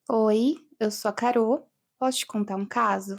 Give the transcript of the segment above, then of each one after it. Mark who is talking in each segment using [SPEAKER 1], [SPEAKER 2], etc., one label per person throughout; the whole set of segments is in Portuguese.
[SPEAKER 1] Oi, eu sou a Carô. Posso te contar um caso?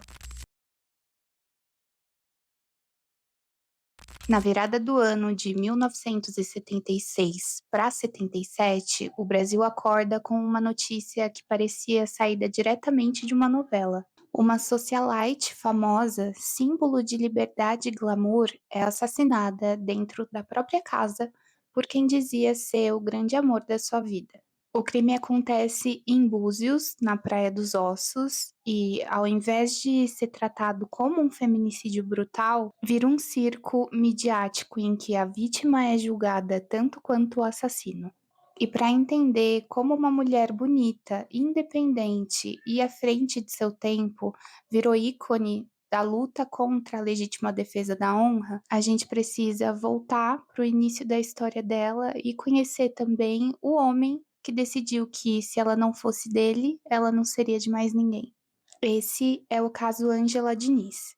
[SPEAKER 1] Na virada do ano de 1976 para 77, o Brasil acorda com uma notícia que parecia saída diretamente de uma novela. Uma socialite famosa, símbolo de liberdade e glamour, é assassinada dentro da própria casa por quem dizia ser o grande amor da sua vida. O crime acontece em Búzios, na Praia dos Ossos, e ao invés de ser tratado como um feminicídio brutal, vira um circo midiático em que a vítima é julgada tanto quanto o assassino. E para entender como uma mulher bonita, independente e à frente de seu tempo virou ícone da luta contra a legítima defesa da honra, a gente precisa voltar para o início da história dela e conhecer também o homem que decidiu que, se ela não fosse dele, ela não seria de mais ninguém. Esse é o caso Ângela Diniz.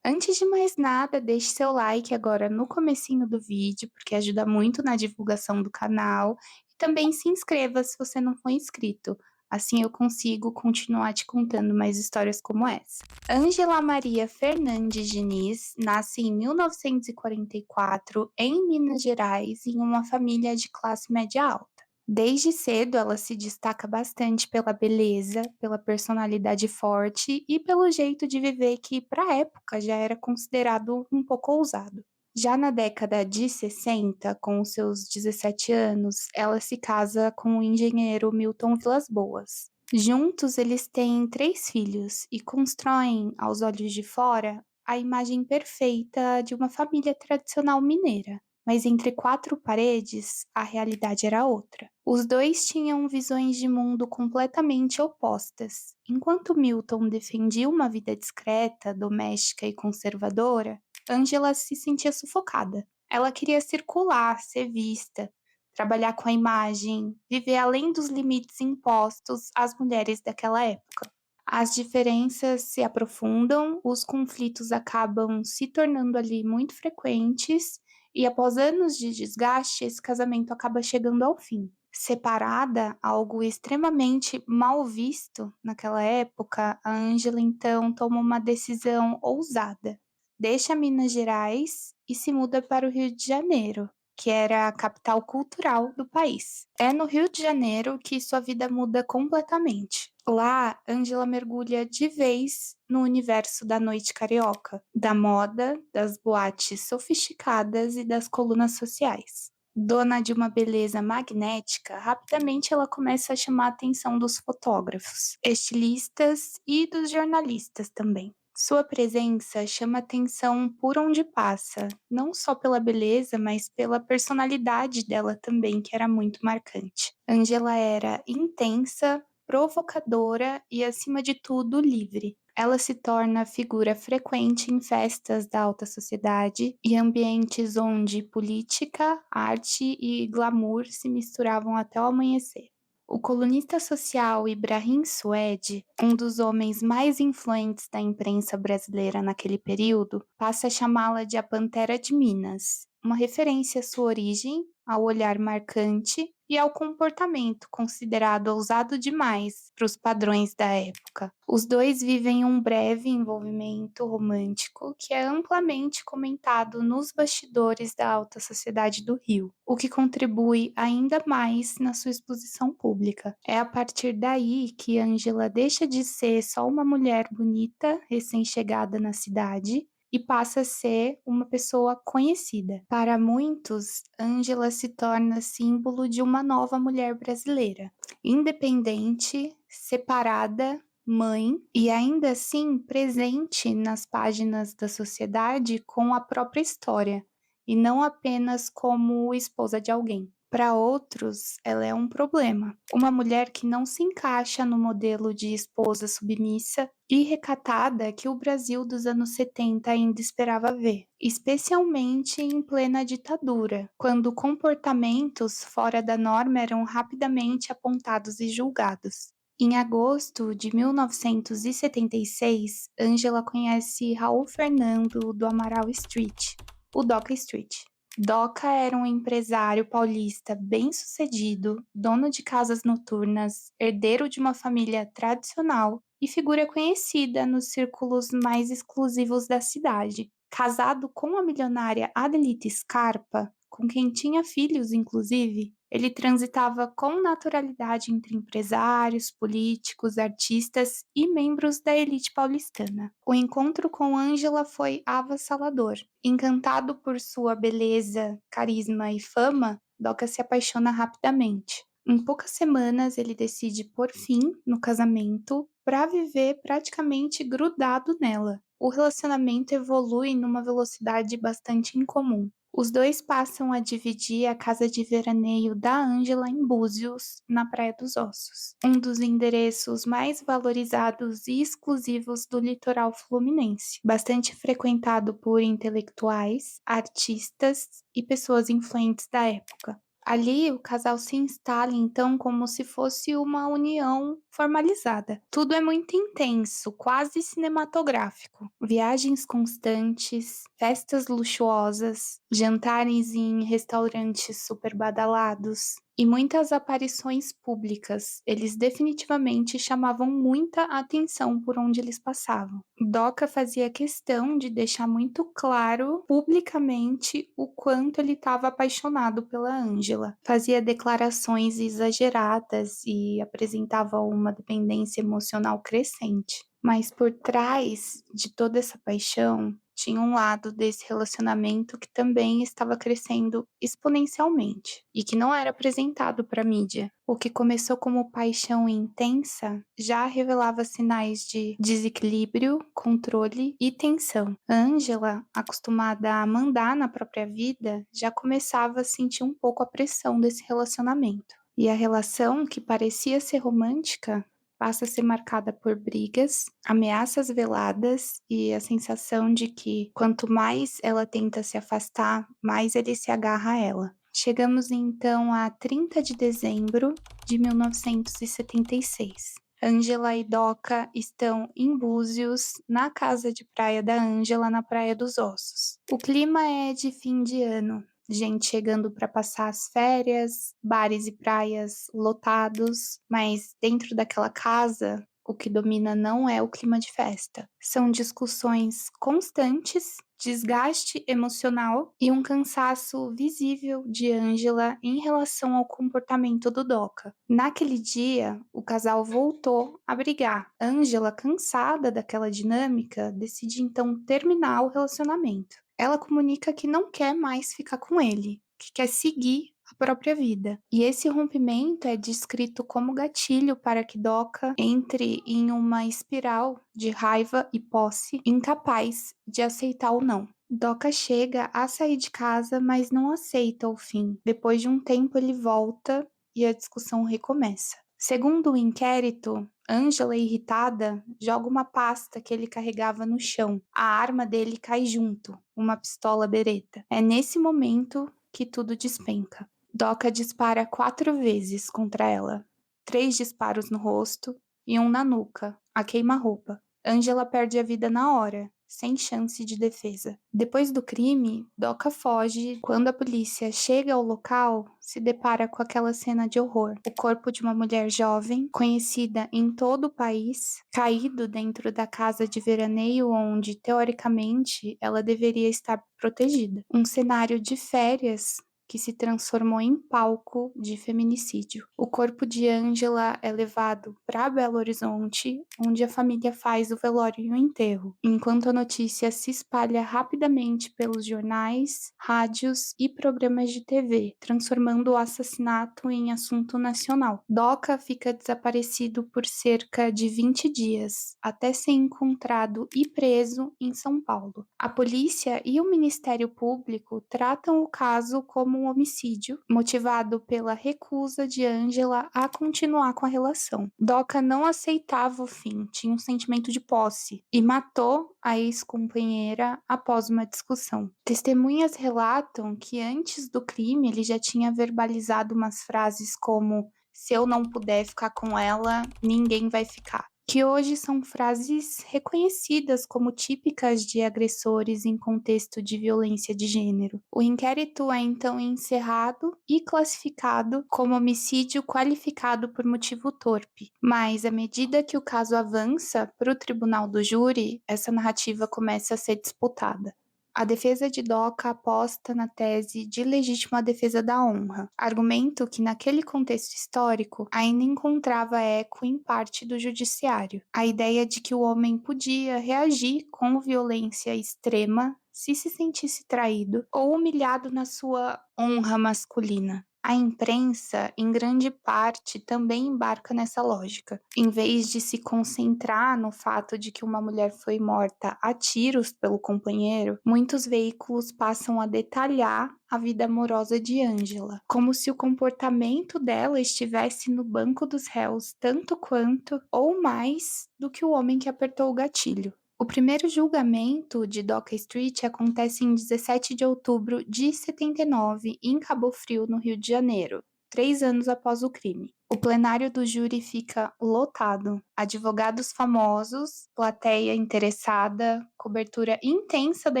[SPEAKER 1] Antes de mais nada, deixe seu like agora no comecinho do vídeo, porque ajuda muito na divulgação do canal. E também se inscreva se você não for inscrito. Assim eu consigo continuar te contando mais histórias como essa. Ângela Maria Fernandes Diniz nasce em 1944 em Minas Gerais, em uma família de classe média alta. Desde cedo, ela se destaca bastante pela beleza, pela personalidade forte e pelo jeito de viver que, para a época, já era considerado um pouco ousado. Já na década de 60, com os seus 17 anos, ela se casa com o engenheiro Milton Vilas Boas. Juntos, eles têm 3 filhos e constroem, aos olhos de fora, a imagem perfeita de uma família tradicional mineira. Mas entre 4 paredes, a realidade era outra. Os dois tinham visões de mundo completamente opostas. Enquanto Milton defendia uma vida discreta, doméstica e conservadora, Angela se sentia sufocada. Ela queria circular, ser vista, trabalhar com a imagem, viver além dos limites impostos às mulheres daquela época. As diferenças se aprofundam, os conflitos acabam se tornando ali muito frequentes, e após anos de desgaste, esse casamento acaba chegando ao fim. Separada, algo extremamente mal visto naquela época, a Ângela então toma uma decisão ousada. Deixa Minas Gerais e se muda para o Rio de Janeiro, que era a capital cultural do país. É no Rio de Janeiro que sua vida muda completamente. Lá, Ângela mergulha de vez no universo da noite carioca, da moda, das boates sofisticadas e das colunas sociais. Dona de uma beleza magnética, rapidamente ela começa a chamar a atenção dos fotógrafos, estilistas e dos jornalistas também. Sua presença chama atenção por onde passa, não só pela beleza, mas pela personalidade dela também, que era muito marcante. Angela era intensa, provocadora e, acima de tudo, livre. Ela se torna figura frequente em festas da alta sociedade e ambientes onde política, arte e glamour se misturavam até o amanhecer. O colunista social Ibrahim Suede, um dos homens mais influentes da imprensa brasileira naquele período, passa a chamá-la de a Pantera de Minas, uma referência à sua origem, ao olhar marcante e ao comportamento considerado ousado demais para os padrões da época. Os dois vivem um breve envolvimento romântico que é amplamente comentado nos bastidores da alta sociedade do Rio, o que contribui ainda mais na sua exposição pública. É a partir daí que Angela deixa de ser só uma mulher bonita, recém-chegada na cidade, e passa a ser uma pessoa conhecida. Para muitos, Ângela se torna símbolo de uma nova mulher brasileira, independente, separada, mãe e ainda assim presente nas páginas da sociedade com a própria história, e não apenas como esposa de alguém. Para outros, ela é um problema. Uma mulher que não se encaixa no modelo de esposa submissa e recatada que o Brasil dos anos 70 ainda esperava ver, especialmente em plena ditadura, quando comportamentos fora da norma eram rapidamente apontados e julgados. Em agosto de 1976, Angela conhece Raul Fernando do Amaral Street, o Doca Street. Doca era um empresário paulista bem-sucedido, dono de casas noturnas, herdeiro de uma família tradicional e figura conhecida nos círculos mais exclusivos da cidade. Casado com a milionária Adelita Scarpa, com quem tinha filhos inclusive, ele transitava com naturalidade entre empresários, políticos, artistas e membros da elite paulistana. O encontro com Ângela foi avassalador. Encantado por sua beleza, carisma e fama, Doca se apaixona rapidamente. Em poucas semanas, ele decide pôr fim no casamento para viver praticamente grudado nela. O relacionamento evolui numa velocidade bastante incomum. Os dois passam a dividir a casa de veraneio da Ângela em Búzios, na Praia dos Ossos, um dos endereços mais valorizados e exclusivos do litoral fluminense, bastante frequentado por intelectuais, artistas e pessoas influentes da época. Ali, o casal se instala então como se fosse uma união formalizada. Tudo é muito intenso, quase cinematográfico. Viagens constantes, festas luxuosas, jantares em restaurantes super badalados e muitas aparições públicas. Eles definitivamente chamavam muita atenção por onde eles passavam. Doca fazia questão de deixar muito claro publicamente o quanto ele estava apaixonado pela Ângela. Fazia declarações exageradas e apresentava uma dependência emocional crescente. Mas por trás de toda essa paixão, tinha um lado desse relacionamento que também estava crescendo exponencialmente e que não era apresentado para a mídia. O que começou como paixão intensa já revelava sinais de desequilíbrio, controle e tensão. Angela, acostumada a mandar na própria vida, já começava a sentir um pouco a pressão desse relacionamento. E a relação, que parecia ser romântica, passa a ser marcada por brigas, ameaças veladas e a sensação de que quanto mais ela tenta se afastar, mais ele se agarra a ela. Chegamos então a 30 de dezembro de 1976. Ângela e Doca estão em Búzios, na casa de praia da Ângela, na Praia dos Ossos. O clima é de fim de ano, gente chegando para passar as férias, bares e praias lotados, mas dentro daquela casa, o que domina não é o clima de festa. São discussões constantes, desgaste emocional e um cansaço visível de Ângela em relação ao comportamento do Doca. Naquele dia, o casal voltou a brigar. Ângela, cansada daquela dinâmica, decide então terminar o relacionamento. Ela comunica que não quer mais ficar com ele, que quer seguir a própria vida. E esse rompimento é descrito como gatilho para que Doca entre em uma espiral de raiva e posse, incapaz de aceitar o não. Doca chega a sair de casa, mas não aceita o fim. Depois de um tempo, ele volta e a discussão recomeça. Segundo o inquérito, Ângela, irritada, joga uma pasta que ele carregava no chão. A arma dele cai junto, uma pistola beretta. É nesse momento que tudo despenca. Doca dispara 4 vezes contra ela. 3 disparos no rosto e um na nuca, a queima-roupa. Ângela perde a vida na hora, sem chance de defesa. Depois do crime, Doca foge. Quando a polícia chega ao local, se depara com aquela cena de horror. O corpo de uma mulher jovem, conhecida em todo o país, caído dentro da casa de veraneio onde, teoricamente, ela deveria estar protegida. Um cenário de férias que se transformou em palco de feminicídio. O corpo de Ângela é levado para Belo Horizonte, onde a família faz o velório e o enterro, enquanto a notícia se espalha rapidamente pelos jornais, rádios e programas de TV, transformando o assassinato em assunto nacional. Doca fica desaparecido por cerca de 20 dias, até ser encontrado e preso em São Paulo. A polícia e o Ministério Público tratam o caso como um homicídio, motivado pela recusa de Ângela a continuar com a relação. Doca não aceitava o fim, tinha um sentimento de posse e matou a ex-companheira após uma discussão. Testemunhas relatam que antes do crime ele já tinha verbalizado umas frases como: "Se eu não puder ficar com ela, ninguém vai ficar". que hoje são frases reconhecidas como típicas de agressores em contexto de violência de gênero. O inquérito é então encerrado e classificado como homicídio qualificado por motivo torpe, mas à medida que o caso avança para o tribunal do júri, essa narrativa começa a ser disputada. A defesa de Doca aposta na tese de legítima defesa da honra, argumento que naquele contexto histórico ainda encontrava eco em parte do judiciário. A ideia de que o homem podia reagir com violência extrema se sentisse traído ou humilhado na sua honra masculina. A imprensa, em grande parte, também embarca nessa lógica. Em vez de se concentrar no fato de que uma mulher foi morta a tiros pelo companheiro, muitos veículos passam a detalhar a vida amorosa de Angela, como se o comportamento dela estivesse no banco dos réus tanto quanto ou mais do que o homem que apertou o gatilho. O primeiro julgamento de Doca Street acontece em 17 de outubro de 79, em Cabo Frio, no Rio de Janeiro, 3 anos após o crime. O plenário do júri fica lotado. Advogados famosos, plateia interessada, cobertura intensa da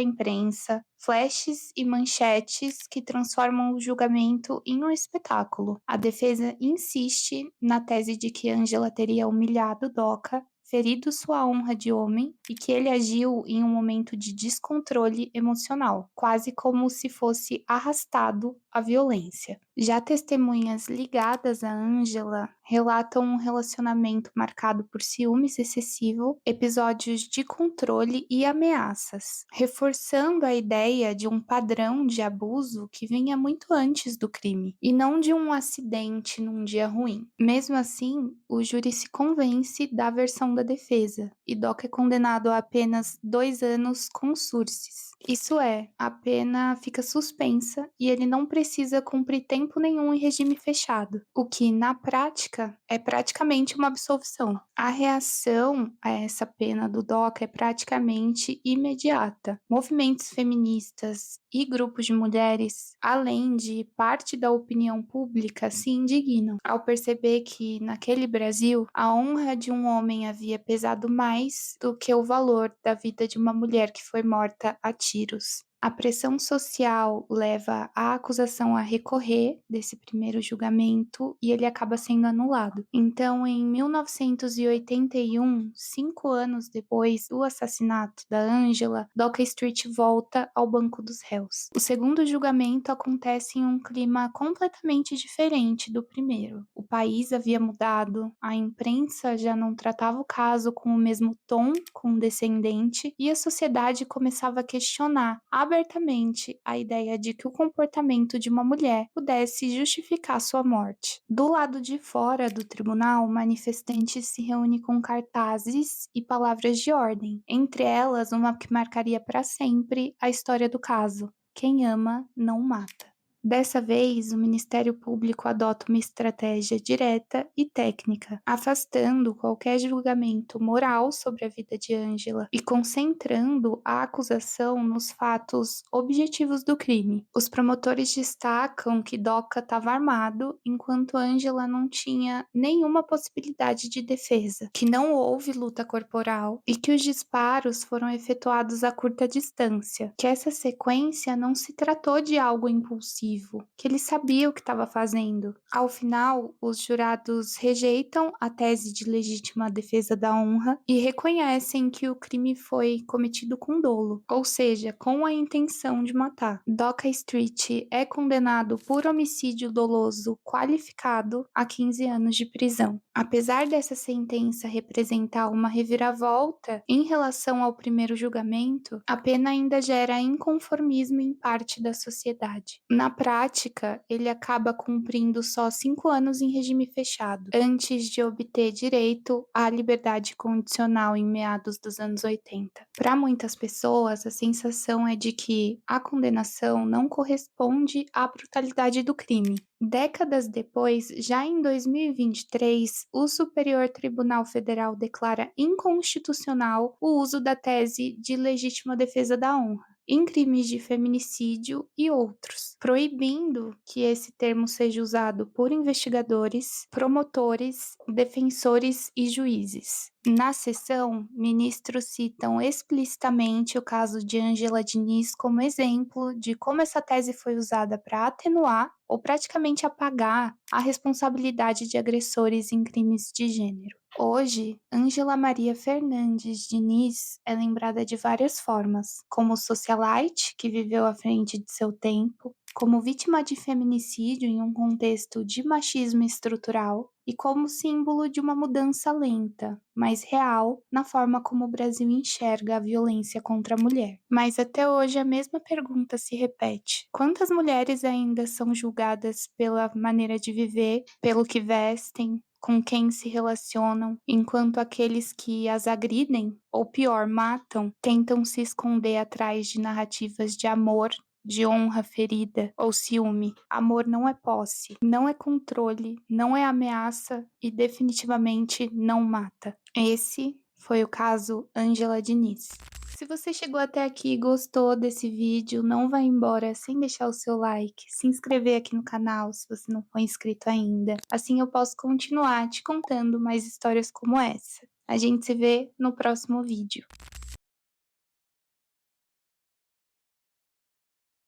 [SPEAKER 1] imprensa, flashes e manchetes que transformam o julgamento em um espetáculo. A defesa insiste na tese de que Angela teria humilhado Doca, ferido sua honra de homem e que ele agiu em um momento de descontrole emocional, quase como se fosse arrastado à violência. Já testemunhas ligadas a Angela relatam um relacionamento marcado por ciúmes excessivo, episódios de controle e ameaças, reforçando a ideia de um padrão de abuso que vinha muito antes do crime, e não de um acidente num dia ruim. Mesmo assim, o júri se convence da versão da defesa, e Doca é condenado a apenas 2 anos com sursis. Isso é, a pena fica suspensa e ele não precisa cumprir tempo nenhum em regime fechado, o que, na prática, é praticamente uma absolvição. A reação a essa pena do Doca é praticamente imediata. Movimentos feministas e grupos de mulheres, além de parte da opinião pública, se indignam ao perceber que, naquele Brasil, a honra de um homem havia pesado mais do que o valor da vida de uma mulher que foi morta a tiros. A pressão social leva a acusação a recorrer desse primeiro julgamento e ele acaba sendo anulado. Então, em 1981, 5 anos depois do assassinato da Angela, Doca Street volta ao banco dos réus. O segundo julgamento acontece em um clima completamente diferente do primeiro. O país havia mudado, a imprensa já não tratava o caso com o mesmo tom condescendente e a sociedade começava a questionar abertamente a ideia de que o comportamento de uma mulher pudesse justificar sua morte. Do lado de fora do tribunal, manifestantes se reúnem com cartazes e palavras de ordem, entre elas uma que marcaria para sempre a história do caso: quem ama não mata. Dessa vez, o Ministério Público adota uma estratégia direta e técnica, afastando qualquer julgamento moral sobre a vida de Angela e concentrando a acusação nos fatos objetivos do crime. Os promotores destacam que Doca estava armado, enquanto Angela não tinha nenhuma possibilidade de defesa, que não houve luta corporal e que os disparos foram efetuados a curta distância, que essa sequência não se tratou de algo impulsivo, que ele sabia o que estava fazendo. Ao final, os jurados rejeitam a tese de legítima defesa da honra e reconhecem que o crime foi cometido com dolo, ou seja, com a intenção de matar. Doca Street é condenado por homicídio doloso qualificado a 15 anos de prisão. Apesar dessa sentença representar uma reviravolta em relação ao primeiro julgamento, a pena ainda gera inconformismo em parte da sociedade. Na prática, ele acaba cumprindo só 5 anos em regime fechado, antes de obter direito à liberdade condicional em meados dos anos 80. Para muitas pessoas, a sensação é de que a condenação não corresponde à brutalidade do crime. Décadas depois, já em 2023, o Superior Tribunal Federal declara inconstitucional o uso da tese de legítima defesa da honra em crimes de feminicídio e outros, proibindo que esse termo seja usado por investigadores, promotores, defensores e juízes. Na sessão, ministros citam explicitamente o caso de Ângela Diniz como exemplo de como essa tese foi usada para atenuar ou praticamente apagar a responsabilidade de agressores em crimes de gênero. Hoje, Ângela Maria Fernandes Diniz é lembrada de várias formas, como socialite, que viveu à frente de seu tempo, como vítima de feminicídio em um contexto de machismo estrutural e como símbolo de uma mudança lenta, mas real, na forma como o Brasil enxerga a violência contra a mulher. Mas até hoje a mesma pergunta se repete: quantas mulheres ainda são julgadas pela maneira de viver, pelo que vestem, com quem se relacionam, enquanto aqueles que as agridem, ou pior, matam, tentam se esconder atrás de narrativas de amor, de honra ferida ou ciúme? Amor não é posse, não é controle, não é ameaça e definitivamente não mata. Esse foi o caso Ângela Diniz. Se você chegou até aqui e gostou desse vídeo, não vá embora sem deixar o seu like, se inscrever aqui no canal se você não for inscrito ainda. Assim eu posso continuar te contando mais histórias como essa. A gente se vê no próximo vídeo.